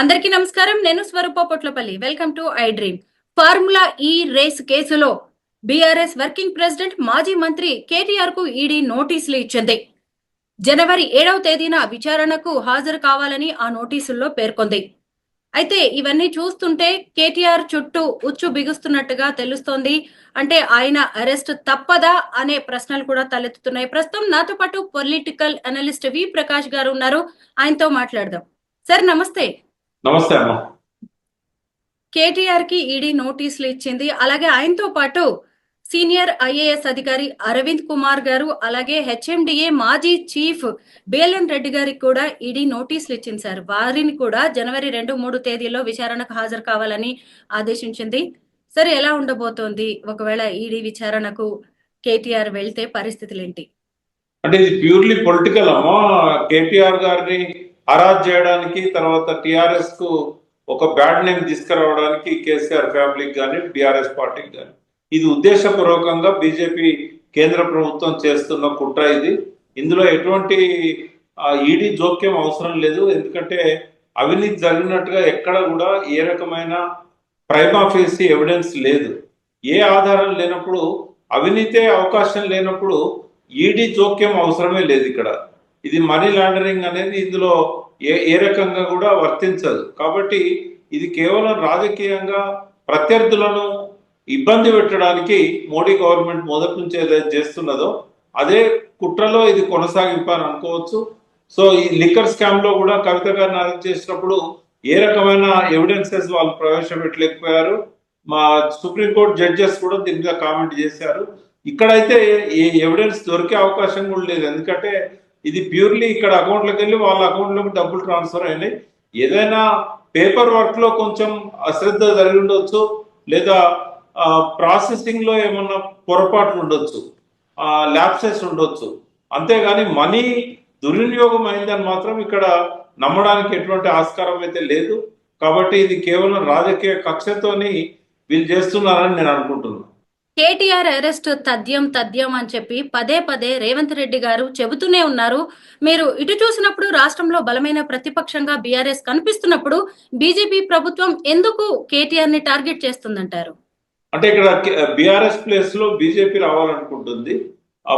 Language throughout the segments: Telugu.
అందరికీ నమస్కారం. నేను Swarupa Potlapalli. Welcome to I dream. Formula E race కేసులో బీఆర్ఎస్ వర్కింగ్ ప్రెసిడెంట్ మాజీ మంత్రి కేటీఆర్ కు ఈడీ నోటీసులు ఇచ్చింది. జనవరి 7వ తేదీన విచారణకు హాజరు కావాలని ఆ నోటీసుల్లో పేర్కొంది. అయితే ఇవన్నీ చూస్తుంటే కేటీఆర్ చుట్టూ ఉచ్చు బిగుస్తున్నట్టుగా తెలుస్తోంది. అంటే ఆయన అరెస్ట్ తప్పదా అనే ప్రశ్నలు కూడా తలెత్తుతున్నాయి. ప్రస్తుతం నాతో పాటు పొలిటికల్ అనలిస్ట్ వి ప్రకాష్ గారు ఉన్నారు. ఆయనతో మాట్లాడదాం. సార్ నమస్తే. నమస్తే అమ్మా. కేటీఆర్ కి ఈడీ నోటీసులు ఇచ్చింది. అలాగే ఆయనతో పాటు సీనియర్ ఐఏఎస్ అధికారి అరవింద్ కుమార్ గారు, అలాగే హెచ్ఎండిఏ మాజీ చీఫ్ బేలన్ రెడ్డి గారికి కూడా ఈడీ నోటీసులు ఇచ్చింది సార్. వారిని కూడా జనవరి 2, 3 తేదీలో విచారణకు హాజరు కావాలని ఆదేశించింది. సరే, ఎలా ఉండబోతోంది ఒకవేళ ఈడీ విచారణకు కేటీఆర్ వెళ్తే పరిస్థితులు ఏంటి? అంటే ఇది ప్యూర్లీ పొలిటికల్ అమ్మా. కేటీఆర్ గారిని హరాజ్ చేయడానికి, తర్వాత టిఆర్ఎస్ కు ఒక బ్యాడ్ నేమ్ తీసుకురావడానికి కేసీఆర్ ఫ్యామిలీకి కానీ బీఆర్ఎస్ పార్టీకి కానీ ఇది ఉద్దేశపూర్వకంగా బీజేపీ కేంద్ర ప్రభుత్వం చేస్తున్న కుట్ర ఇది. ఇందులో ఎటువంటి ఈడీ జోక్యం అవసరం లేదు. ఎందుకంటే అవినీతి జరిగినట్టుగా ఎక్కడ కూడా ఏ రకమైన ప్రైమా ఫేసి ఎవిడెన్స్ లేదు. ఏ ఆధారం లేనప్పుడు, అవినీతే అవకాశం లేనప్పుడు ఈడీ జోక్యం అవసరమే లేదు. ఇక్కడ ఇది మనీ లాండరింగ్ అనేది ఇందులో ఏ రకంగా కూడా వర్తించదు. కాబట్టి ఇది కేవలం రాజకీయంగా ప్రత్యర్థులను ఇబ్బంది పెట్టడానికి మోడీ గవర్నమెంట్ మొదటి నుంచి ఏదైతే చేస్తున్నదో అదే కుట్రలో ఇది కొనసాగింపు అని అనుకోవచ్చు. సో ఈ లిక్కర్ స్కామ్ లో కూడా కవిత గారిని అరెస్ట్ చేసినప్పుడు ఏ రకమైన ఎవిడెన్సెస్ వాళ్ళు ప్రవేశపెట్టలేకపోయారు. మా సుప్రీంకోర్టు జడ్జెస్ కూడా దీని మీద కామెంట్ చేశారు. ఇక్కడైతే ఏ ఎవిడెన్స్ దొరికే అవకాశం కూడా లేదు. ఎందుకంటే ఇది ప్యూర్లీ ఇక్కడ అకౌంట్లోకి వెళ్ళి వాళ్ళ అకౌంట్లోకి డబ్బులు ట్రాన్స్ఫర్ అయినాయి. ఏదైనా పేపర్ వర్క్ లో కొంచెం అశ్రద్ధ జరిగి ఉండొచ్చు, లేదా ప్రాసెసింగ్ లో ఏమన్నా పొరపాట్లు ఉండొచ్చు, ల్యాప్సెస్ ఉండొచ్చు. అంతేగాని మనీ దుర్వినియోగం అయిందని మాత్రం ఇక్కడ నమ్మడానికి ఎటువంటి ఆస్కారం అయితే లేదు. కాబట్టి ఇది కేవలం రాజకీయ కక్షతోని వీళ్ళు చేస్తున్నారని నేను అనుకుంటున్నాను. కేటీఆర్ అరెస్ట్ తథ్యం అని చెప్పి పదే పదే రేవంత్ రెడ్డి గారు చెబుతూనే ఉన్నారు. మీరు ఇటు చూసినప్పుడు రాష్ట్రంలో బలమైన ప్రతిపక్షంగా బీఆర్ఎస్ కనిపిస్తున్నప్పుడు బీజేపీ ప్రభుత్వం ఎందుకు కేటీఆర్ ని టార్గెట్ చేస్తుందంటారు? అంటే ఇక్కడ బీఆర్ఎస్ ప్లేస్ లో బీజేపీ రావాలనుకుంటుంది.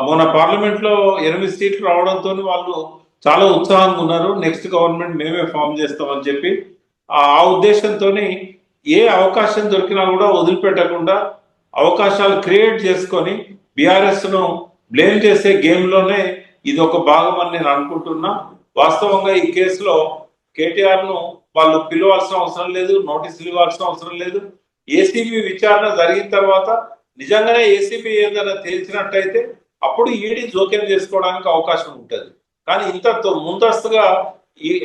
మొన్న పార్లమెంట్ లో 8 సీట్లు రావడంతో వాళ్ళు చాలా ఉత్సాహంగా ఉన్నారు. నెక్స్ట్ గవర్నమెంట్ మేమే ఫామ్ చేస్తామని చెప్పి ఆ ఉద్దేశంతో ఏ అవకాశం దొరికినా కూడా వదిలిపెట్టకుండా అవకాశాలు క్రియేట్ చేసుకొని బీఆర్ఎస్ ను బ్లేమ్ చేసే గేమ్ లోనే ఇది ఒక భాగం అని నేను అనుకుంటున్నా. వాస్తవంగా ఈ కేసులో కేటీఆర్ ను వాళ్ళు పిలవాల్సిన అవసరం లేదు, నోటీసులు ఇవ్వాల్సిన అవసరం లేదు. ఏసీబీ విచారణ జరిగిన తర్వాత నిజంగానే ఏసీబీ ఏదైనా తేల్చినట్టయితే అప్పుడు ఈడీ జోక్యం చేసుకోవడానికి అవకాశం ఉంటుంది. కానీ ఇంత ముందస్తుగా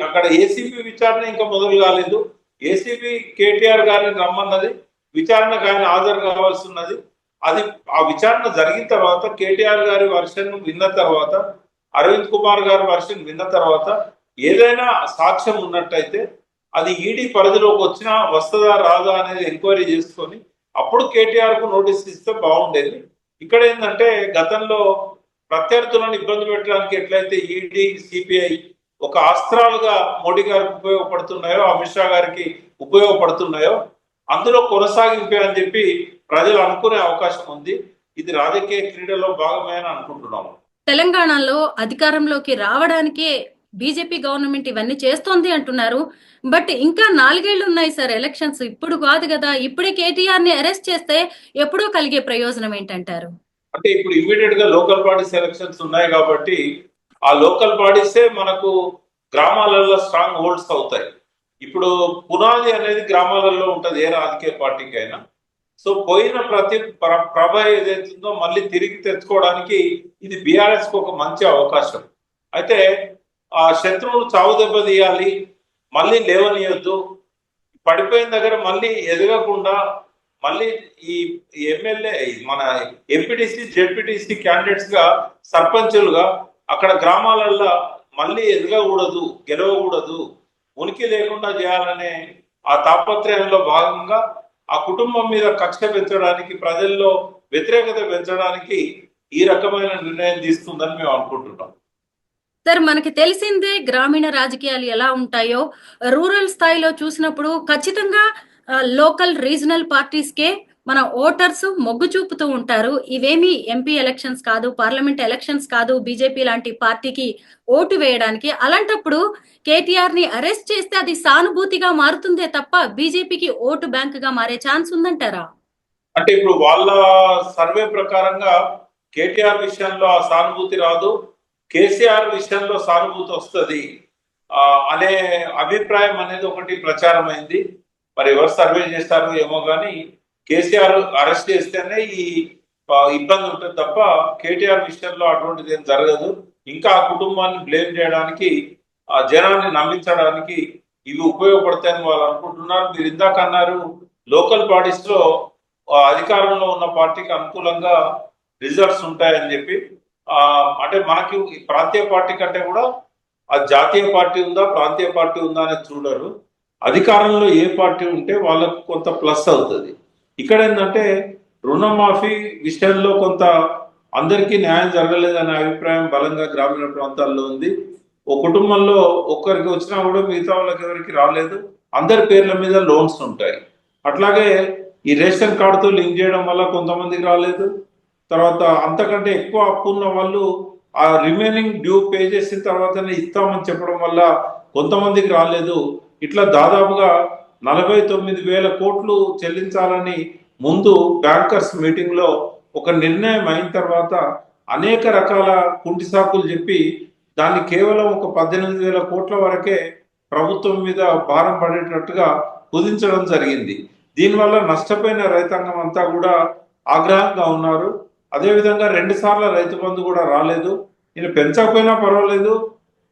అక్కడ ఏసీబీ విచారణ ఇంకా మొదలు కాలేదు. ఏసీబీ కేటీఆర్ గారిని రమ్మన్నది, విచారణకు ఆయన హాజరు కావాల్సి ఉన్నది. అది ఆ విచారణ జరిగిన తర్వాత కేటీఆర్ గారి వర్షన్ విన్న తర్వాత, అరవింద్ కుమార్ గారి వర్షన్ విన్న తర్వాత ఏదైనా సాక్ష్యం ఉన్నట్టయితే అది ఈడీ పరిధిలోకి వచ్చినా వస్తుందా రాదా అనేది ఎంక్వైరీ చేసుకొని అప్పుడు కేటీఆర్ కు నోటీస్ ఇస్తే బాగుండేది. ఇక్కడ ఏంటంటే గతంలో ప్రత్యర్థులను ఇబ్బంది పెట్టడానికి ఎట్లయితే ఈడీ, సిబిఐ ఒక అస్త్రాలుగా మోడీ గారికి ఉపయోగపడుతున్నాయో, అమిత్ షా గారికి ఉపయోగపడుతున్నాయో అందులో కొనసాగింపే అని చెప్పి ప్రజలు అనుకునే అవకాశం ఉంది. ఇది రాజకీయ క్రీడలో భాగమే అని అనుకుంటున్నాము. తెలంగాణలో అధికారంలోకి రావడానికే బీజేపీ గవర్నమెంట్ ఇవన్నీ చేస్తోంది అంటున్నారు. బట్ ఇంకా 4 ఏళ్లు ఉన్నాయి సార్ ఎలక్షన్స్. ఇప్పుడు కాదు కదా. ఇప్పుడే కేటీఆర్ ని అరెస్ట్ చేస్తే ఎప్పుడో కలిగే ప్రయోజనం ఏంటంటారు? అంటే ఇప్పుడు ఇమీడియట్ గా లోకల్ బాడీస్ ఎలక్షన్స్ ఉన్నాయి కాబట్టి ఆ లోకల్ బాడీసే మనకు గ్రామాలలో స్ట్రాంగ్ హోల్డ్స్ అవుతాయి. ఇప్పుడు పునాది అనేది గ్రామాలలో ఉంటది ఏ రాజకీయ పార్టీకి అయినా. సో పోయిన ప్రభ ఏదైతుందో మళ్ళీ తిరిగి తెచ్చుకోవడానికి ఇది బీఆర్ఎస్ కు ఒక మంచి అవకాశం. అయితే ఆ శత్రువును చావు దెబ్బ తీయాలి, మళ్ళీ లేవనీయొద్దు, పడిపోయిన దగ్గర మళ్ళీ ఎదగకుండా మళ్ళీ ఈ ఎమ్మెల్యే మన ఎంపీటీసీ, జెడ్పీటీసీ క్యాండిడేట్స్ గా, సర్పంచులుగా అక్కడ గ్రామాలలో మళ్ళీ ఎదగకూడదు, గెలవకూడదు, ఉనికి లేకుండా చేయాలనే ఆ తాపత్రయంలో భాగంగా ఆ కుటుంబం మీద కక్ష పెంచడానికి, ప్రజల్లో వ్యతిరేకత పెంచడానికి ఈ రకమైన నిర్ణయం తీసుకుందని మేము అనుకుంటున్నాం. సార్ మనకి తెలిసిందే గ్రామీణ రాజకీయాలు ఎలా ఉంటాయో. రూరల్ స్థాయిలో చూసినప్పుడు ఖచ్చితంగా లోకల్ రీజనల్ పార్టీస్‌కే మన ఓటర్స్ మొగ్గు చూపుతూ ఉంటారు. ఇవేమి ఎంపీ ఎలక్షన్స్ కాదు, పార్లమెంట్ ఎలక్షన్స్ కాదు బీజేపీ లాంటి పార్టీకి ఓటు వేయడానికి. అలాంటప్పుడు కేటీఆర్‌ని అరెస్ట్ చేస్తే అది సానుభూతిగా మారుతుందే తప్ప బీజేపీకి ఓటు బ్యాంక్‌గా మారే ఛాన్స్ ఉందంటారా? అంటే ఇప్పుడు వాళ్ళ సర్వే ప్రకారంగా కేటీఆర్ విషయంలో ఆ సానుభూతి రాదు, కేసీఆర్ విషయంలో సానుభూతి వస్తుంది అనే అభిప్రాయం అనేది ఒకటి ప్రచారం అయింది. మరి ఎవరు సర్వే చేస్తారో ఏమో కానీ కేసీఆర్ అరెస్ట్ చేస్తేనే ఈ ఇబ్బంది ఉంటుంది తప్ప కేటీఆర్ విషయంలో అటువంటిది ఏం జరగదు. ఇంకా ఆ కుటుంబాన్ని బ్లేమ్ చేయడానికి, ఆ జనాన్ని నమ్మించడానికి ఇవి ఉపయోగపడతాయని వాళ్ళు అనుకుంటున్నారు. మీరు ఇందాక అన్నారు లోకల్ బాడీస్ లో అధికారంలో ఉన్న పార్టీకి అనుకూలంగా రిజల్ట్స్ ఉంటాయని చెప్పి. అంటే మనకి ప్రాంతీయ పార్టీ కంటే కూడా ఆ జాతీయ పార్టీ ఉందా ప్రాంతీయ పార్టీ ఉందా అనేది చూడరు. అధికారంలో ఏ పార్టీ ఉంటే వాళ్ళకు కొంత ప్లస్ అవుతుంది. ఇక్కడ ఏంటంటే రుణమాఫీ విషయంలో కొంత అందరికీ న్యాయం జరగలేదనే అభిప్రాయం బలంగా గ్రామీణ ప్రాంతాల్లో ఉంది. ఓ కుటుంబంలో ఒక్కరికి వచ్చినా కూడా మిగతా వాళ్ళకి ఎవరికి రాలేదు. అందరి పేర్ల మీద లోన్స్ ఉంటాయి. అట్లాగే ఈ రేషన్ కార్డుతో లింక్ చేయడం వల్ల కొంతమందికి రాలేదు. తర్వాత అంతకంటే ఎక్కువ అప్పు ఉన్న వాళ్ళు ఆ రిమైనింగ్ డ్యూ పే చేసిన తర్వాతనే ఇస్తామని చెప్పడం వల్ల కొంతమందికి రాలేదు. ఇట్లా దాదాపుగా 49,000 కోట్లు చెల్లించాలని ముందు బ్యాంకర్స్ మీటింగ్ లో ఒక నిర్ణయం అయిన తర్వాత అనేక రకాల కుంటి సాకులు చెప్పి దాన్ని కేవలం ఒక 18,000 కోట్ల వరకే ప్రభుత్వం మీద భారం పడేటట్టుగా కుదించడం జరిగింది. దీనివల్ల నష్టపోయిన రైతాంగం అంతా కూడా ఆగ్రహంగా ఉన్నారు. అదేవిధంగా 2 సార్లు రైతు బంధు కూడా రాలేదు. నేను పెంచకపోయినా పర్వాలేదు,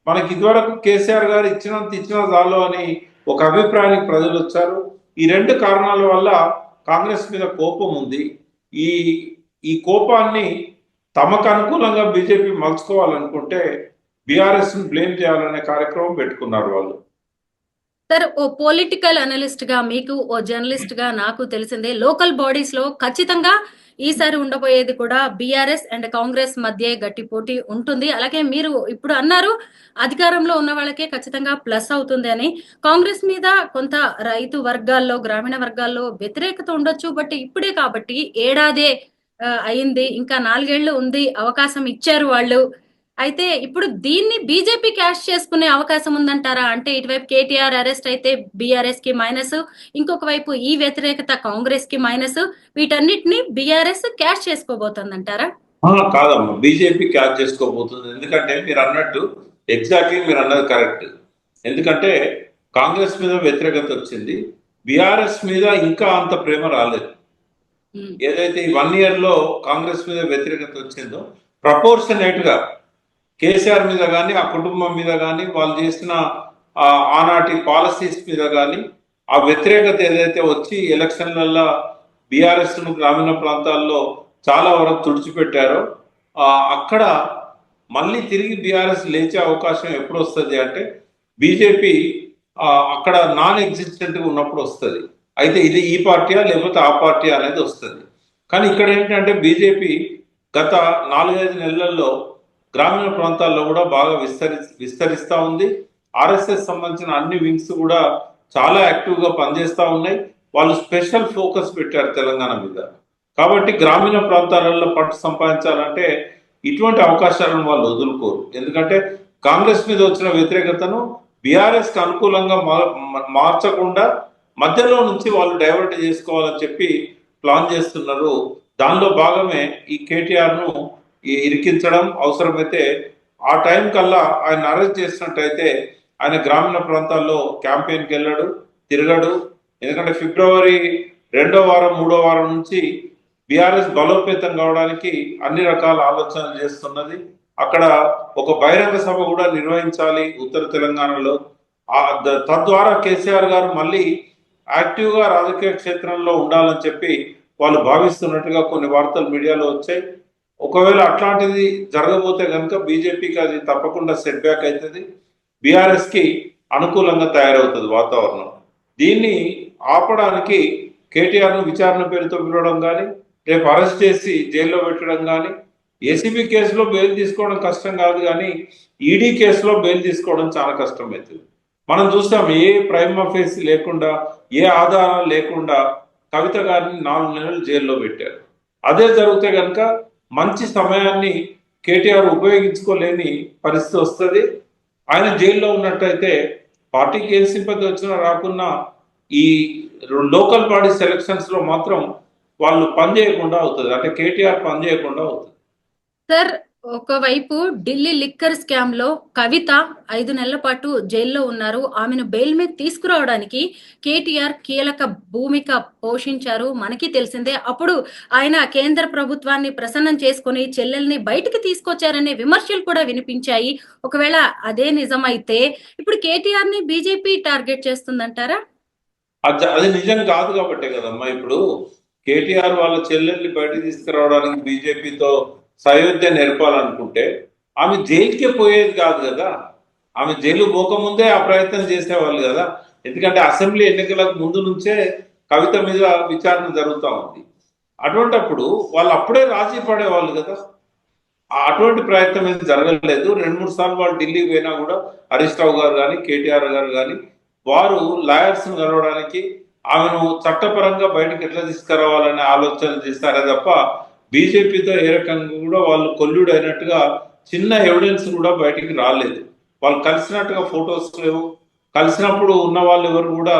మనకి ఇదివరకు కేసీఆర్ గారు ఇచ్చినా చాలు అని ఒక అభిప్రాయానికి ప్రజలు వచ్చారు. ఈ 2 కారణాల వల్ల కాంగ్రెస్ మీద కోపం ఉంది. ఈ ఈ కోపాన్ని తమకు అనుకూలంగా బీజేపీ మలుచుకోవాలనుకుంటే బీఆర్ఎస్ ని బ్లేమ్ చేయాలనే కార్యక్రమం పెట్టుకున్నారు వాళ్ళు. సార్ ఓ పొలిటికల్ అనలిస్ట్ గా మీకు, ఓ జర్నలిస్ట్ గా నాకు తెలిసిందే లోకల్ బాడీస్ లో ఖచ్చితంగా ఈసారి ఉండబోయేది కూడా బీఆర్ఎస్ అండ్ కాంగ్రెస్ మధ్య గట్టి పోటీ ఉంటుంది. అలాగే మీరు ఇప్పుడు అన్నారు అధికారంలో ఉన్న వాళ్ళకే ఖచ్చితంగా ప్లస్ అవుతుంది అని. కాంగ్రెస్ మీద కొంత రైతు వర్గాల్లో, గ్రామీణ వర్గాల్లో వ్యతిరేకత ఉండొచ్చు. బట్ ఇప్పుడే కాబట్టి ఏడాదే అయింది, ఇంకా 4 ఏళ్లు ఉంది, అవకాశం ఇచ్చారు వాళ్ళు. అయితే ఇప్పుడు దీన్ని బీజేపీ క్యాష్ చేసుకునే అవకాశం ఉందంటారా? అంటే ఇటువైపు కేటీఆర్ అరెస్ట్ అయితే బీఆర్ఎస్ కి మైనస్, ఇంకొక వైపు ఈ వ్యతిరేకత కాంగ్రెస్ కి మైనస్, వీటన్నిటిని బీఆర్ఎస్ క్యాష్ చేసుకోబోతుందంటారా? కాదమ్మా, బీజేపీ క్యాచ్ చేసుకోబోతుంది. ఎందుకంటే మీరు అన్నట్టు ఎగ్జాక్ట్లీ మీరు అన్నది కరెక్ట్. ఎందుకంటే కాంగ్రెస్ మీద వ్యతిరేకత వచ్చింది, బీఆర్ఎస్ మీద ఇంకా అంత ప్రేమ రాలేదు. ఏదైతే ఈ 1 year లో కాంగ్రెస్ మీద వ్యతిరేకత వచ్చిందో ప్రపోర్షనేట్ గా కేసీఆర్ మీద కానీ ఆ కుటుంబం మీద కానీ వాళ్ళు చేసిన ఆనాటి పాలసీస్ మీద కానీ ఆ వ్యతిరేకత ఏదైతే వచ్చి ఎలక్షన్లలో బీఆర్ఎస్ ను గ్రామీణ ప్రాంతాల్లో చాలా వరకు తుడిచిపెట్టారో అక్కడ మళ్ళీ తిరిగి బీఆర్ఎస్ లేచే అవకాశం ఎప్పుడు వస్తుంది అంటే బీజేపీ అక్కడ నాన్ ఎగ్జిస్టెంట్ గా ఉన్నప్పుడు వస్తుంది. అయితే ఇది ఈ పార్టీయా లేకపోతే ఆ పార్టీ అనేది వస్తుంది. కానీ ఇక్కడ ఏంటంటే బీజేపీ గత 4-5 నెలల్లో గ్రామీణ ప్రాంతాల్లో కూడా బాగా విస్తరిస్తూ ఉంది. ఆర్ఎస్ఎస్ సంబంధించిన అన్ని వింగ్స్ కూడా చాలా యాక్టివ్ గా పనిచేస్తూ ఉన్నాయి. వాళ్ళు స్పెషల్ ఫోకస్ పెట్టారు తెలంగాణ మీద. కాబట్టి గ్రామీణ ప్రాంతాలలో పట్టు సంపాదించాలంటే ఇటువంటి అవకాశాలను వాళ్ళు వదులుకోరు. ఎందుకంటే కాంగ్రెస్ మీద వచ్చిన వ్యతిరేకతను బీఆర్ఎస్ కి అనుకూలంగా మార్చకుండా మధ్యలో నుంచి వాళ్ళు డైవర్ట్ చేసుకోవాలని చెప్పి ప్లాన్ చేస్తున్నారు. దానిలో భాగమే ఈ కేటీఆర్ ను ఇరికించడం. అవసరమైతే ఆ టైం కల్లా ఆయన అరెస్ట్ చేసినట్టయితే ఆయన గ్రామీణ ప్రాంతాల్లో క్యాంపెయిన్కి వెళ్ళాడు, తిరగడు. ఎందుకంటే ఫిబ్రవరి 2వ వారం 3వ వారం నుంచి బీఆర్ఎస్ బలోపేతం కావడానికి అన్ని రకాల ఆలోచనలు చేస్తున్నది. అక్కడ ఒక బహిరంగ సభ కూడా నిర్వహించాలి ఉత్తర తెలంగాణలో. తద్వారా కేసీఆర్ గారు మళ్ళీ యాక్టివ్ గా రాజకీయ క్షేత్రంలో ఉండాలని చెప్పి వాళ్ళు భావిస్తున్నట్టుగా కొన్ని వార్తలు మీడియాలో వచ్చాయి. ఒకవేళ అట్లాంటిది జరగబోతే కనుక బీజేపీకి అది తప్పకుండా సెట్ బ్యాక్ అవుతుంది, బీఆర్ఎస్ కి అనుకూలంగా తయారవుతుంది వాతావరణం. దీన్ని ఆపడానికి కేటీఆర్ ను విచారణ పేరుతో పిలవడం కానీ, రేపు అరెస్ట్ చేసి జైల్లో పెట్టడం కానీ, ఏసీబీ కేసులో బెయిల్ తీసుకోవడం కష్టం కాదు, కానీ ఈడీ కేసులో బెయిల్ తీసుకోవడం చాలా కష్టం అవుతుంది. మనం చూస్తాం, ఏ ప్రైమ్ అఫేస్ లేకుండా, ఏ ఆధారాలు లేకుండా కవిత గారిని 4 నెలలు జైల్లో పెట్టారు. అదే జరిగితే కనుక మంచి సమయాన్ని కేటీఆర్ ఉపయోగించుకోలేని పరిస్థితి వస్తుంది. ఆయన జైల్లో ఉన్నట్టయితే పార్టీకి ఏం సింపతి వచ్చినా రాకున్నా ఈ లోకల్ బాడీ సెలక్షన్స్ లో మాత్రం వాళ్ళు పనిచేయకుండా అవుతుంది, అంటే కేటీఆర్ పనిచేయకుండా అవుతుంది. సార్, ఒకవైపు ఢిల్లీ లిక్కర్ స్కామ్ లో కవిత 5 నెలల పాటు జైల్లో ఉన్నారు. ఆమెను బెయిల్ మీద తీసుకురావడానికి కేటీఆర్ కీలక భూమిక పోషించారు, మనకి తెలిసిందే. అప్పుడు ఆయన కేంద్ర ప్రభుత్వాన్ని ప్రసన్నం చేసుకుని చెల్లెల్ని బయటికి తీసుకొచ్చారనే విమర్శలు కూడా వినిపించాయి. ఒకవేళ అదే నిజమైతే ఇప్పుడు కేటీఆర్ ని బీజేపీ టార్గెట్ చేస్తుందంటారా? అది నిజం కాదు కాబట్టే కదమ్మా ఇప్పుడు కేటీఆర్ వాళ్ళ చెల్లెల్ని బయటకు తీసుకురావడానికి బీజేపీతో సయోధ్య నేర్పాలనుకుంటే ఆమె జైలుకే పోయేది కాదు కదా. ఆమె జైలు పోకముందే ఆ ప్రయత్నం చేసేవాళ్ళు కదా. ఎందుకంటే అసెంబ్లీ ఎన్నికలకు ముందు నుంచే కవిత మీద విచారణ జరుగుతూ ఉంది. అటువంటప్పుడు వాళ్ళు అప్పుడే రాజీ పడేవాళ్ళు కదా. అటువంటి ప్రయత్నం ఏం జరగలేదు. 2-3 సార్లు వాళ్ళు ఢిల్లీకి పోయినా కూడా హరీష్ రావు గారు కానీ కేటీఆర్ గారు కానీ వారు లాయర్స్ ను కలవడానికి ఆమెను చట్టపరంగా బయటకు ఎట్లా తీసుకురావాలనే ఆలోచన చేస్తారే తప్ప బీజేపీతో ఏ రకంగా కూడా వాళ్ళు కొల్లుడు అయినట్టుగా చిన్న ఎవిడెన్స్ కూడా బయటికి రాలేదు. వాళ్ళు కలిసినట్టుగా ఫొటోస్ లేవు. కలిసినప్పుడు ఉన్న వాళ్ళు ఎవరు కూడా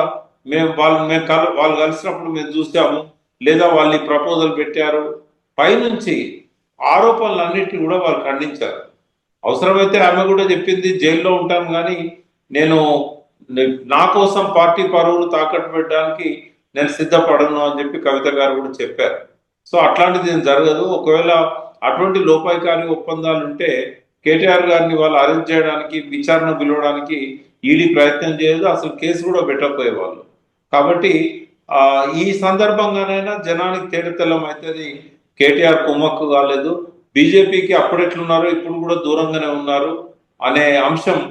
వాళ్ళు కలిసినప్పుడు మేము చూసాము, లేదా వాళ్ళు ఈ ప్రపోజల్ పెట్టారు, పైనుంచి ఆరోపణలన్నింటినీ కూడా వాళ్ళు ఖండించారు. అవసరమైతే ఆమె కూడా చెప్పింది, జైల్లో ఉంటాను కానీ నేను నా కోసం పార్టీ పరువులు తాకట్టు పెట్టడానికి నేను సిద్ధపడను అని చెప్పి కవిత గారు కూడా చెప్పారు. సో అట్లాంటిది ఏం జరగదు. ఒకవేళ అటువంటి లోపాయికారి ఒప్పందాలు ఉంటే కేటీఆర్ గారిని వాళ్ళు అరెస్ట్ చేయడానికి, విచారణ పిలవడానికి ఈడీ ప్రయత్నం చేయదు, అసలు కేసు కూడా పెట్టకపోయేవాళ్ళు. కాబట్టి ఈ సందర్భంగానైనా జనానికి తేటతెల్లం అవుతుంది, కేటీఆర్ కుమ్మక్కు కాలేదు, బీజేపీకి అప్పుడెట్లున్నారో ఇప్పుడు కూడా దూరంగానే ఉన్నారు అనే అంశం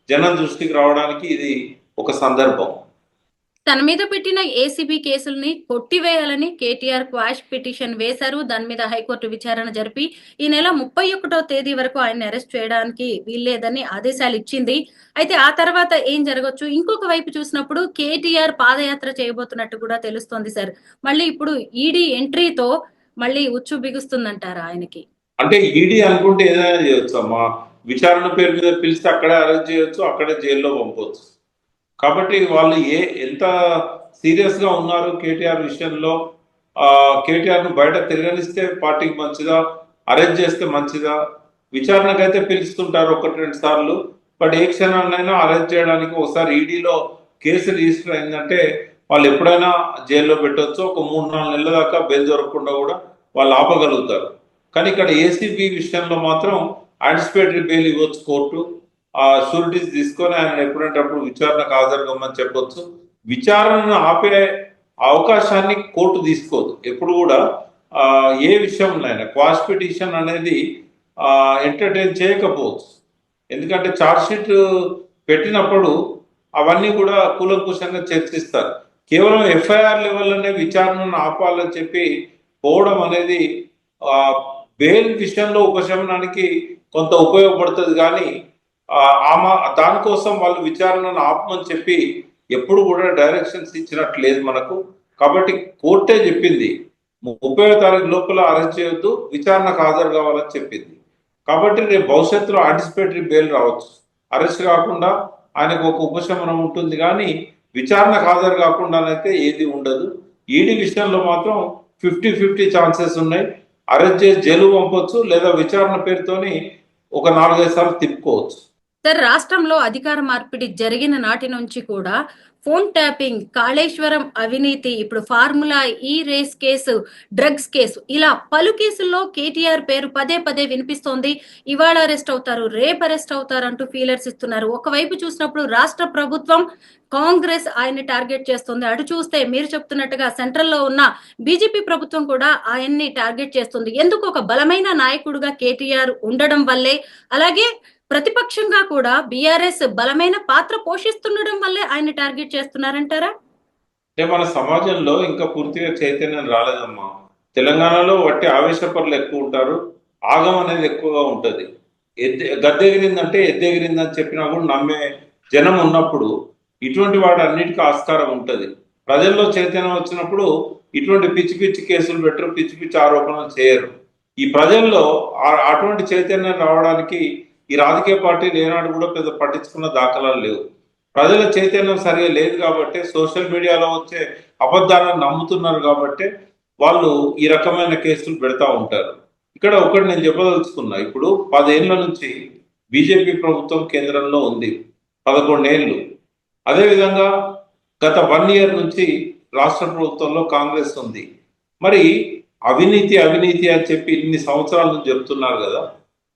జనం దృష్టికి రావడానికి ఇది ఒక సందర్భం. తన మీద పెట్టిన ఏసీబీ కేసుల్ని కొట్టివేయాలని కేటీఆర్ క్వాష్ పిటిషన్ వేశారు. దాని మీద హైకోర్టు విచారణ జరిపి ఈ నెల 31వ తేదీ వరకు ఆయన్ని అరెస్ట్ చేయడానికి వీల్లేదని ఆదేశాలు ఇచ్చింది. అయితే ఆ తర్వాత ఏం జరగచ్చు? ఇంకొక వైపు చూసినప్పుడు కేటీఆర్ పాదయాత్ర చేయబోతున్నట్టు కూడా తెలుస్తోంది సార్. మళ్ళీ ఇప్పుడు ఈడీ ఎంట్రీతో మళ్ళీ ఉచ్చు బిగుస్తుందంటారా ఆయనకి? అంటే ఈడీ అనుకుంటే ఏదైనా చేయొచ్చు అమ్మా. విచారణ పేరు మీద పిలిస్తే అక్కడే అరెస్ట్ చేయొచ్చు, అక్కడే జైల్లో పంపవచ్చు. కాబట్టి వాళ్ళు ఎంత సీరియస్ గా ఉన్నారు కేటీఆర్ విషయంలో, కేటీఆర్ ను బయట తిరగనిస్తే పార్టీకి మంచిదా, అరెస్ట్ చేస్తే మంచిదా? విచారణకైతే పిలుస్తుంటారు 1-2 సార్లు, బట్ ఏ క్షణాన్నైనా అరెస్ట్ చేయడానికి ఒకసారి ఈడీలో కేసు రిజిస్టర్ అయిందంటే వాళ్ళు ఎప్పుడైనా జైల్లో పెట్టవచ్చు. ఒక 3-4 నెలల దాకా బెయిల్ దొరకకుండా కూడా వాళ్ళు ఆపగలుగుతారు. కానీ ఇక్కడ ఏసీబీ విషయంలో మాత్రం యాంటిసిపేటరీ బెయిల్ ఇవ్వచ్చు కోర్టు. షూరిటీస్ తీసుకొని ఆయన ఎప్పుడంటే అప్పుడు విచారణకు హాజరుగమ్మని చెప్పొచ్చు. విచారణను ఆపే అవకాశాన్ని కోర్టు తీసుకోదు ఎప్పుడు కూడా. ఏ విషయంలో క్వాష్ పిటిషన్ అనేది ఎంటర్టైన్ చేయకపోవచ్చు. ఎందుకంటే ఛార్జ్షీట్ పెట్టినప్పుడు అవన్నీ కూడా కూలంకుషంగా చర్చిస్తారు. కేవలం ఎఫ్ఐఆర్ లెవెల్లోనే విచారణను ఆపాలని చెప్పి పోవడం అనేది బెయిల్ విషయంలో ఉపశమనానికి కొంత ఉపయోగపడుతుంది, కానీ దానికోసం వాళ్ళు విచారణను ఆపమని చెప్పి ఎప్పుడు కూడా డైరెక్షన్స్ ఇచ్చినట్టు లేదు మనకు. కాబట్టి కోర్టే చెప్పింది 30వ తారీఖు లోపల అరెస్ట్ చేయొద్దు, విచారణకు హాజరు కావాలని చెప్పింది. కాబట్టి రేపు భవిష్యత్తులో యాంటిసిపేటరీ బెయిల్ రావచ్చు. అరెస్ట్ కాకుండా ఆయనకు ఒక ఉపశమనం ఉంటుంది, కానీ విచారణకు హాజరు కాకుండానైతే ఏది ఉండదు. ఈడీ విషయంలో మాత్రం 50-50 ఛాన్సెస్ ఉన్నాయి. అరెస్ట్ చేసి జైలు పంపొచ్చు, లేదా విచారణ పేరుతోని ఒక 4-5 సార్లు తిప్పుకోవచ్చు. సార్, రాష్ట్రంలో అధికార మార్పిడి జరిగిన నాటి నుంచి కూడా ఫోన్ ట్యాపింగ్, కాళేశ్వరం అవినీతి, ఇప్పుడు formula E race case, drugs case, ఇలా పలు కేసుల్లో కేటీఆర్ పేరు పదే పదే వినిపిస్తోంది. ఇవాళ అరెస్ట్ అవుతారు, రేపు అరెస్ట్ అవుతారు అంటూ ఫీలర్స్ ఇస్తున్నారు. ఒకవైపు చూసినప్పుడు రాష్ట్ర ప్రభుత్వం, కాంగ్రెస్ ఆయన్ని టార్గెట్ చేస్తుంది. అటు చూస్తే మీరు చెప్తున్నట్టుగా సెంట్రల్లో ఉన్న బీజేపీ ప్రభుత్వం కూడా ఆయన్ని టార్గెట్ చేస్తుంది. ఎందుకు? ఒక బలమైన నాయకుడుగా కేటీఆర్ ఉండడం వల్లే, అలాగే ప్రతిపక్షంగా కూడా బీఆర్ఎస్ బలమైన పాత్ర పోషిస్తుండడం వల్లే ఆయన టార్గెట్ చేస్తున్నారంటారా? అంటే మన సమాజంలో ఇంకా పూర్తిగా చైతన్యం రాలేదమ్మా. తెలంగాణలో వట్టి ఆవేశపరులు ఎక్కువ ఉంటారు. ఆగం అనేది ఎక్కువగా ఉంటుంది. గద్దెగిరిందంటే ఎద్దెగిరిందని చెప్పినా కూడా నమ్మే జనం ఉన్నప్పుడు ఇటువంటి వాటి అన్నిటికీ ఆస్కారం ఉంటుంది. ప్రజల్లో చైతన్యం వచ్చినప్పుడు ఇటువంటి పిచ్చి పిచ్చి కేసులు పెట్టరు, పిచ్చి పిచ్చి ఆరోపణలు చేయరు. ఈ ప్రజల్లో అటువంటి చైతన్యం రావడానికి ఈ రాజకీయ పార్టీలు ఏనాడు కూడా పెద్ద పట్టించుకున్న దాఖలాలు లేవు. ప్రజల చైతన్యం సరిగా లేదు కాబట్టి, సోషల్ మీడియాలో వచ్చే అబద్ధాలను నమ్ముతున్నారు కాబట్టి వాళ్ళు ఈ రకమైన కేసులు పెడతా ఉంటారు. ఇక్కడ ఒకటి నేను చెప్పదలుచుకున్నా, ఇప్పుడు 10 ఏళ్ల నుంచి బీజేపీ ప్రభుత్వం కేంద్రంలో ఉంది, 11 ఏళ్ళు. అదేవిధంగా గత 1 ఇయర్ నుంచి రాష్ట్ర ప్రభుత్వంలో కాంగ్రెస్ ఉంది. మరి అవినీతి అవినీతి అని చెప్పి ఇన్ని సంవత్సరాల నుంచి చెప్తున్నారు కదా,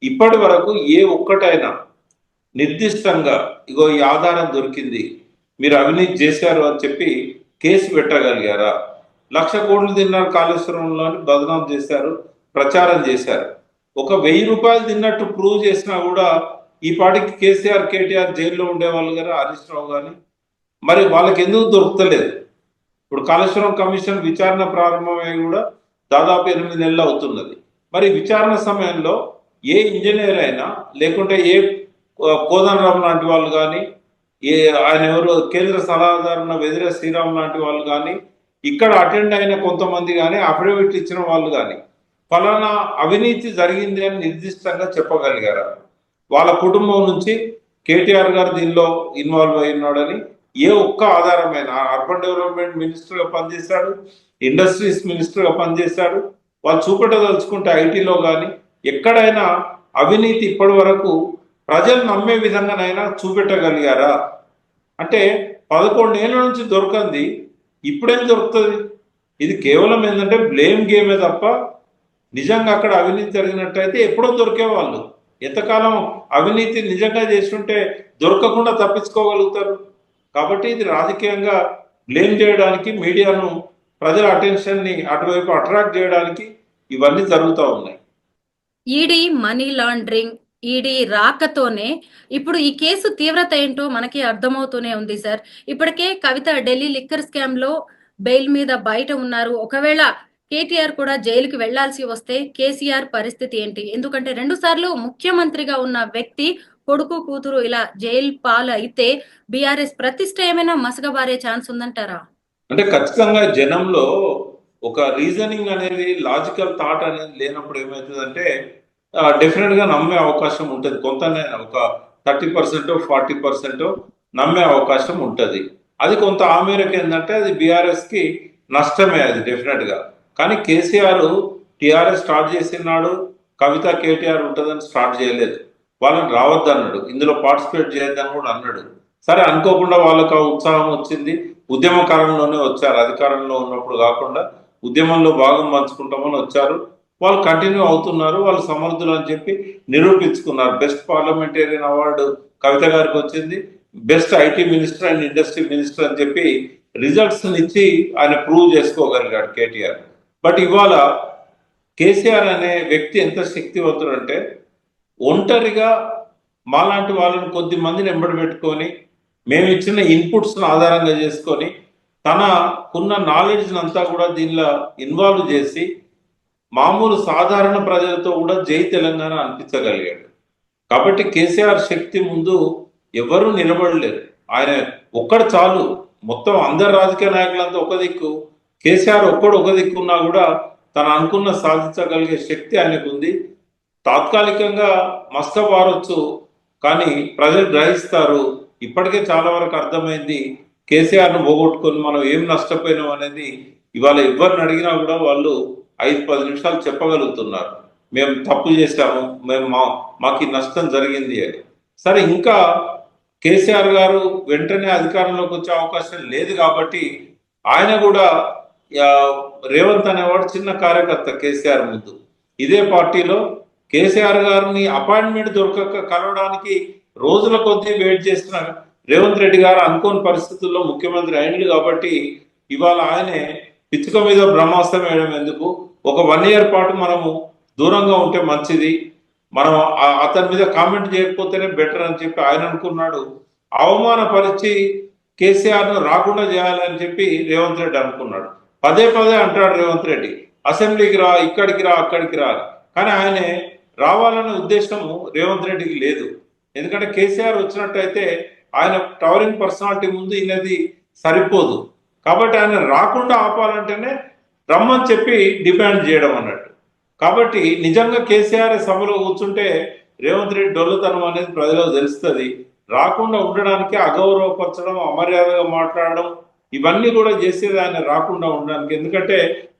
ఇప్పటి వరకు ఏ ఒక్కటైనా నిర్దిష్టంగా ఇగో ఈ ఆధారం దొరికింది, మీరు అవినీతి చేశారు అని చెప్పి కేసు పెట్టగలిగారా? 1,00,000 కోట్లు తిన్నారు కాళేశ్వరంలో అని బదనాం చేశారు, ప్రచారం చేశారు. ఒక 1000 రూపాయలు తిన్నట్టు ప్రూవ్ చేసినా కూడా ఈ పాటికి కేసీఆర్ కేటీఆర్ జైల్లో ఉండేవాళ్ళు గారు, హరీష్ రావు కానీ. మరి వాళ్ళకి ఎందుకు దొరుకుతలేదు? ఇప్పుడు కాళేశ్వరం కమిషన్ విచారణ ప్రారంభమై కూడా దాదాపు 8 నెలలు అవుతున్నది. మరి విచారణ సమయంలో ఏ ఇంజనీర్ అయినా, లేకుంటే ఏ కోదండరామ్ లాంటి వాళ్ళు కానీ, ఆయన ఎవరు కేంద్ర సలహాదారు వెదిరే శ్రీరామ్ లాంటి వాళ్ళు కానీ, ఇక్కడ అటెండ్ అయిన కొంతమంది కానీ, అఫిడవిట్ ఇచ్చిన వాళ్ళు కానీ ఫలానా అవినీతి జరిగింది అని నిర్దిష్టంగా చెప్పగలిగారా? వాళ్ళ కుటుంబం నుంచి కేటీఆర్ గారు దీనిలో ఇన్వాల్వ్ అయి ఉన్నాడని ఏ ఒక్క ఆధారమైన, అర్బన్ డెవలప్మెంట్ మినిస్టర్గా పనిచేశాడు, ఇండస్ట్రీస్ మినిస్టర్గా పనిచేశాడు, వాళ్ళు చూపెట్టదలుచుకుంటే ఐటీలో కానీ ఎక్కడైనా అవినీతి ఇప్పటి వరకు ప్రజలు నమ్మే విధంగానైనా చూపెట్టగలిగారా? అంటే 11 ఏళ్ళ నుంచి దొరకంది ఇప్పుడేం దొరుకుతుంది? ఇది కేవలం ఏంటంటే బ్లేమ్ గేమే తప్ప నిజంగా అక్కడ అవినీతి జరిగినట్టయితే ఎప్పుడో దొరికేవాళ్ళు. ఎంతకాలం అవినీతి నిజంగా చేస్తుంటే దొరకకుండా తప్పించుకోగలుగుతారు? కాబట్టి ఇది రాజకీయంగా బ్లేమ్ చేయడానికి, మీడియాను ప్రజల అటెన్షన్ని అటువైపు అట్రాక్ట్ చేయడానికి ఇవన్నీ జరుగుతూ ఉన్నాయి. ఈడీ మనీ లాండరింగ్, ఈడీ రాకతోనే ఇప్పుడు ఈ కేసు తీవ్రత ఏంటో మనకి అర్థమవుతూనే ఉంది సార్. ఇప్పటికే కవిత ఢిల్లీ లిక్కర్ స్కామ్ లో బెయిల్ మీద బయట ఉన్నారు. ఒకవేళ కేటీఆర్ కూడా జైలుకి వెళ్లాల్సి వస్తే కేసీఆర్ పరిస్థితి ఏంటి? ఎందుకంటే 2 సార్లు ముఖ్యమంత్రిగా ఉన్న వ్యక్తి కొడుకు కూతురు ఇలా జైలు పాలు అయితే బీఆర్ఎస్ ప్రతిష్ట ఏమైనా మసకబారే ఛాన్స్ ఉందంటారా? అంటే ఖచ్చితంగా జనంలో ఒక రీజనింగ్ అనేది, లాజికల్ థాట్ అనేది లేనప్పుడు ఏమవుతుందంటే డెఫినెట్ గా నమ్మే అవకాశం ఉంటుంది. కొంతనే ఒక 30% 40% నమ్మే అవకాశం ఉంటుంది. అది కొంత ఆ మేరకు ఏంటంటే అది బీఆర్ఎస్ కి నష్టమే, అది డెఫినెట్ గా. కానీ కేసీఆర్ టీఆర్ఎస్ స్టార్ట్ చేసినాడు, కవిత కేటీఆర్ ఉంటుందని స్టార్ట్ చేయలేదు. వాళ్ళని రావద్దన్నాడు, ఇందులో పార్టిసిపేట్ చేయొద్దని కూడా అన్నాడు. సరే, అనుకోకుండా వాళ్ళకు ఆ ఉత్సాహం వచ్చింది, ఉద్యమ కాలంలోనే వచ్చారు, అధికారంలో ఉన్నప్పుడు కాకుండా ఉద్యమంలో భాగం పంచుకుంటామని వచ్చారు. వాళ్ళు కంటిన్యూ అవుతున్నారు, వాళ్ళు సమర్థులు అని చెప్పి నిరూపించుకున్నారు. బెస్ట్ పార్లమెంటేరియన్ అవార్డు కవిత గారికి వచ్చింది, best IT minister and industry minister అని చెప్పి రిజల్ట్స్ ఇచ్చి ఆయన ప్రూవ్ చేసుకోగలిగాడు కేటీఆర్. బట్ ఇవాళ కేసీఆర్ అనే వ్యక్తి ఎంత శక్తివంతుడు అంటే, ఒంటరిగా మాలాంటి వాళ్ళని కొద్ది మందిని ఎంబడి పెట్టుకొని, మేము ఇచ్చిన ఇన్పుట్స్ను ఆధారంగా చేసుకొని, తనకున్న నాలెడ్జ్ అంతా కూడా దీనిలో ఇన్వాల్వ్ చేసి మామూలు సాధారణ ప్రజలతో కూడా జై తెలంగాణ అనిపించగలిగాడు. కాబట్టి కేసీఆర్ శక్తి ముందు ఎవరూ నిలబడలేరు. ఆయన ఒక్కడు చాలు. మొత్తం అందరు రాజకీయ నాయకులంతా ఒక దిక్కు, కేసీఆర్ ఒక్కడు ఒక దిక్కున్నా కూడా తను అనుకున్న సాధించగలిగే శక్తి ఆయనకు ఉంది. తాత్కాలికంగా మస్తబారొచ్చు, కానీ ప్రజలు గ్రహిస్తారు. ఇప్పటికే చాలా వరకు అర్థమైంది, కేసీఆర్ను పోగొట్టుకొని మనం ఏం నష్టపోయినాం అనేది ఇవాళ ఎవరిని అడిగినా కూడా వాళ్ళు 5-10 నిమిషాలు చెప్పగలుగుతున్నారు. మేము తప్పు చేశాము, మాకు ఈ నష్టం జరిగింది అని. సరే, ఇంకా కేసీఆర్ గారు వెంటనే అధికారంలోకి వచ్చే అవకాశం లేదు కాబట్టి ఆయన కూడా రేవంత్ అనేవాడు చిన్న కార్యకర్త కేసీఆర్ ముందు. ఇదే పార్టీలో కేసీఆర్ గారిని అపాయింట్మెంట్ దొరకక కలవడానికి రోజుల కొద్దీ వెయిట్ చేసిన రేవంత్ రెడ్డి గారు అనుకోని పరిస్థితుల్లో ముఖ్యమంత్రి అయింది కాబట్టి ఇవాళ ఆయనే పిచ్చుక మీద బ్రహ్మాస్త్రం వేయడం ఎందుకు, ఒక 1 ఇయర్ పాటు మనము దూరంగా ఉంటే మంచిది, మనం అతని మీద కామెంట్ చేయకపోతేనే బెటర్ అని చెప్పి ఆయన అనుకున్నాడు. అవమానపరిచి కేసీఆర్ను రాకుండా చేయాలని చెప్పి రేవంత్ రెడ్డి అనుకున్నాడు. పదే పదే అంటాడు రేవంత్ రెడ్డి, అసెంబ్లీకి రా, ఇక్కడికి రా, అక్కడికి రా. కానీ ఆయనే రావాలనే ఉద్దేశము రేవంత్ రెడ్డికి లేదు. ఎందుకంటే కేసీఆర్ వచ్చినట్టయితే ఆయన టవరింగ్ పర్సనాలిటీ ముందు ఈయనది సరిపోదు. కాబట్టి ఆయన రాకుండా ఆపాలంటేనే రమ్మని చెప్పి డిమాండ్ చేయడం అన్నట్టు. కాబట్టి నిజంగా కేసీఆర్ సభలో కూర్చుంటే రేవంత్ రెడ్డి డొల్లతనం అనేది ప్రజలకు తెలుస్తుంది. రాకుండా ఉండడానికి అగౌరవపరచడం, అమర్యాదగా మాట్లాడడం, ఇవన్నీ కూడా చేసేది ఆయన రాకుండా ఉండడానికి. ఎందుకంటే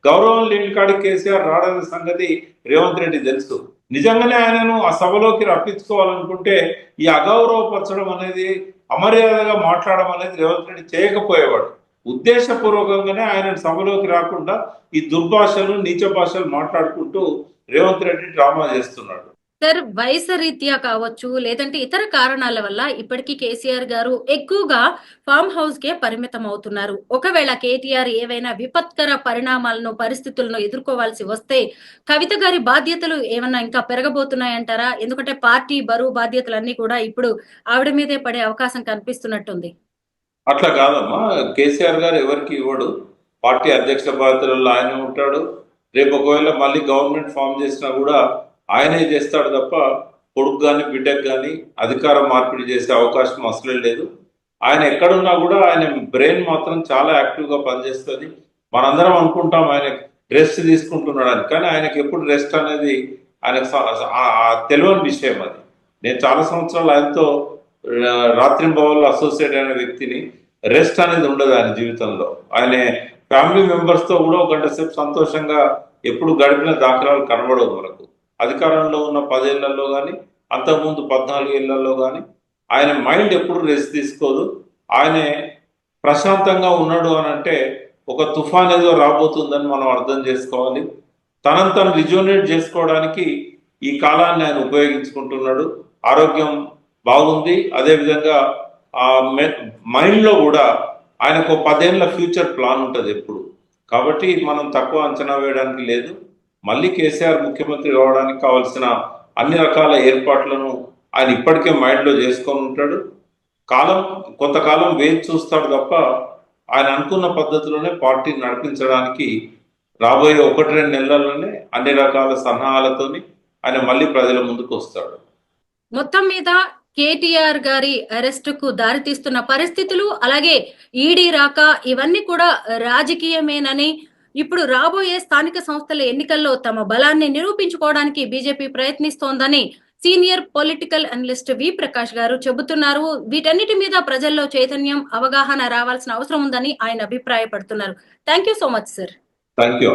గౌరవం లేని కాడికి కేసీఆర్ రాడనే సంగతి రేవంత్ రెడ్డి తెలుసు. నిజంగానే ఆయనను ఆ సభలోకి రప్పించుకోవాలనుకుంటే ఈ అగౌరవపరచడం అనేది, అమర్యాదగా మాట్లాడడం అనేది రేవంత్ రెడ్డి చేయకపోయేవాడు. ఉద్దేశపూర్వకంగానే ఆయన సభలోకి రాకుండా ఈ దుర్భాషలు, నీచ భాషలు మాట్లాడుకుంటూ రేవంత్ రెడ్డి డ్రామా చేస్తున్నాడు. సార్, వయసు రీత్యా కావచ్చు, లేదంటే ఇతర కారణాల వల్ల ఇప్పటికీ కేసీఆర్ గారు ఎక్కువగా ఫామ్ హౌస్ కే పరిమితం అవుతున్నారు. ఒకవేళ కేటీఆర్ ఏవైనా విపత్కర పరిస్థితులను ఎదుర్కోవాల్సి వస్తే కవిత గారి బాధ్యతలు ఏమన్నా ఇంకా పెరగబోతున్నాయంటారా? ఎందుకంటే పార్టీ బరువు బాధ్యతలన్నీ కూడా ఇప్పుడు ఆవిడ మీదే పడే అవకాశం కనిపిస్తున్నట్టుంది. అట్లా కాదమ్మా, కేసీఆర్ గారు ఎవరికి ఇవ్వడు. పార్టీ అధ్యక్ష బాధ్యతలలో ఆయన ఉంటాడు. రేపు ఒకవేళ మళ్ళీ గవర్నమెంట్ ఫామ్ చేసినా కూడా ఆయనే చేస్తాడు తప్ప కొడుకు కానీ బిడ్డకు కానీ అధికార మార్పిడి చేసే అవకాశం అసలే లేదు. ఆయన ఎక్కడున్నా కూడా ఆయన బ్రెయిన్ మాత్రం చాలా యాక్టివ్గా పనిచేస్తుంది. మనందరం అనుకుంటాం ఆయన రెస్ట్ తీసుకుంటున్నాడని, కానీ ఆయనకి ఎప్పుడు రెస్ట్ అనేది ఆయనకు తెలియని విషయం అది. నేను చాలా సంవత్సరాలు ఆయనతో రాత్రింబవళ్ళు అసోసియేట్ అయిన వ్యక్తిని. రెస్ట్ అనేది ఉండదు ఆయన జీవితంలో. ఆయన ఫ్యామిలీ మెంబర్స్తో కూడా ఒక గంట సేపు సంతోషంగా ఎప్పుడు గడిపిన దాఖలాలు కనబడవు మనకు. అధికారంలో ఉన్న 10 ఏళ్లలో కానీ, అంతకుముందు 14 ఏళ్లలో కానీ ఆయన మైండ్ ఎప్పుడు రెస్ట్ తీసుకోదు. ఆయన ప్రశాంతంగా ఉన్నాడు అని అంటే ఒక తుఫాన్ ఏదో రాబోతుందని మనం అర్థం చేసుకోవాలి. తనను తను రిజోనేట్ చేసుకోవడానికి ఈ కాలాన్ని ఆయన ఉపయోగించుకుంటున్నాడు. ఆరోగ్యం బాగుంది. అదేవిధంగా ఆ మైండ్లో కూడా ఆయనకు 10 ఏళ్ళ ఫ్యూచర్ ప్లాన్ ఉంటుంది ఎప్పుడు. కాబట్టి మనం తక్కువ అంచనా వేయడానికి లేదు. మళ్ళీ కేసీఆర్ ముఖ్యమంత్రి కావడానికి కావాల్సిన అన్ని రకాల ఏర్పాట్లను ఆయన ఇప్పటికే మైండ్లో చేసుకొని ఉంటాడు. కొంతకాలం వేచి చూస్తాడు తప్ప ఆయన అనుకున్న పద్ధతిలోనే పార్టీని నడిపించడానికి రాబోయే 1-2 నెలల్లోనే అన్ని రకాల సన్నాహాలతోని ఆయన మళ్ళీ ప్రజల ముందుకు వస్తాడు. మొత్తం మీద కేటీఆర్ గారి అరెస్ట్ కు దారితీస్తున్న పరిస్థితులు, అలాగే ఈడీ రాక, ఇవన్నీ కూడా రాజకీయమేనని, ఇప్పుడు రాబోయే స్థానిక సంస్థల ఎన్నికల్లో తమ బలాన్ని నిరూపించుకోవడానికి బీజేపీ ప్రయత్నిస్తోందని సీనియర్ పొలిటికల్ అనలిస్ట్ వి ప్రకాష్ గారు చెబుతున్నారు. వీటన్నిటి మీద ప్రజల్లో చైతన్యం, అవగాహన రావాల్సిన అవసరం ఉందని ఆయన అభిప్రాయపడుతున్నారు. Thank you so much sir. Thank you.